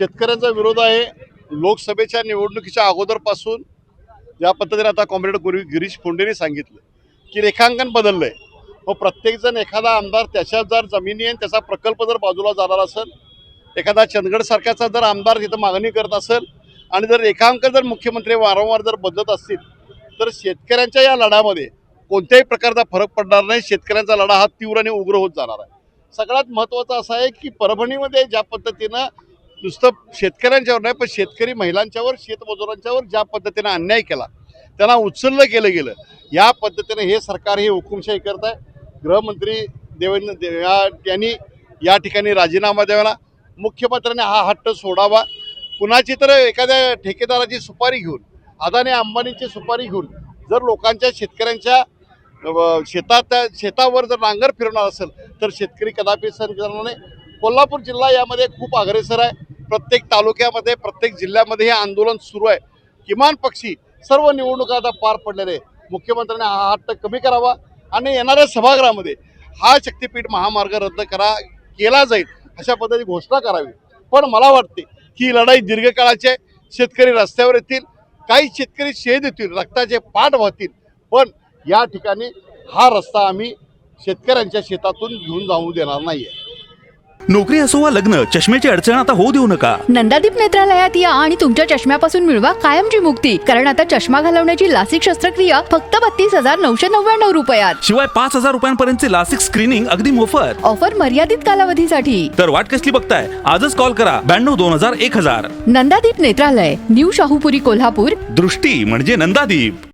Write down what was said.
शेतकऱ्यांचा विरोध आहे. लोकसभेच्या निवडणुकीच्या अगोदरपासून ज्या पद्धतीने आता कॉम्रेड गिरीश फोंडेंनी सांगितलं की रेखांकन बदललंय. मग प्रत्येकजण एखादा आमदार त्याच्या जर जमिनी आणि त्याचा प्रकल्प जर बाजूला जाणार असेल, एखादा चंदगड सारख्याचा जर आमदार तिथं मागणी करत असेल आणि जर रेखांकन जर मुख्यमंत्री वारंवार जर बदलत असतील तर शेतकऱ्यांच्या या लढ्यामध्ये कोणत्याही प्रकारचा फरक पडणार नाही. शेतकऱ्यांचा लढा हा तीव्र आणि उग्र होत जाणार आहे. सगळ्यात महत्त्वाचं असं आहे की परभणीमध्ये ज्या पद्धतीनं नुसतं शेतकऱ्यांच्यावर नाही पण शेतकरी महिलांच्यावर शेतमजुरांच्यावर ज्या पद्धतीनं अन्याय केला त्यांना उचललं केलं गेलं, या पद्धतीने हे सरकार ही हुकुमशाही करत आहे. गृहमंत्री यांनी या ठिकाणी राजीनामा द्यावा. मुख्यमंत्र्यांनी हा हट्ट सोडावा. कुणाची तर एखाद्या ठेकेदाराची सुपारी घेऊन, अदानी अंबानीची सुपारी घेऊन जर लोकांच्या शेतकऱ्यांच्या शेतावर जर नांगर फिरवणार असेल तर शेतकरी कदापि सहन करणार नाही. कोल्हापूर जिल्हा यामध्ये खूप अग्रेसर आहे. प्रत्येक तालुक्यामध्ये प्रत्येक जिल्ह्यामध्ये हे आंदोलन सुरू आहे. किमान पक्षी सर्व निवडणुका आता पार पडलेले. मुख्यमंत्र्यांनी हा हट्ट कमी करावा आणि येणाऱ्या सभागृहामध्ये हा शक्तीपीठ महामार्ग रद्द केला जाईल अशा पद्धतीची घोषणा करावी. पण मला वाटते की ही लढाई दीर्घकाळाची आहे. शेतकरी रस्त्यावर येतील, काही शेतकरी शहीद होतील, रक्ताचे पाठ वाहतील, पण या ठिकाणी हा रस्ता आम्ही शेतकऱ्यांच्या शेतातून घेऊन जाऊ देणार नाहीये. नोकरी असो वा लग्न, चष्म्याची अडचण आता होऊ देऊ नका. नंदादीप नेत्रालयात या आणि तुमच्या चष्म्यापासून मिळवा कायमची मुक्ती. कारण आता चष्मा घालवण्याची लासिक शस्त्रक्रिया फक्त 32,999 रुपयात. शिवाय 5,000 रुपयांपर्यंतचे लासिक स्क्रीनिंग अगदी मोफत. ऑफर मर्यादित कालावधीसाठी. तर वाट कसली बघताय, आजच कॉल करा 92 2000 1000. नंदादीप नेत्रालय, न्यू शाहूपुरी, कोल्हापूर. दृष्टी म्हणजे नंदादीप.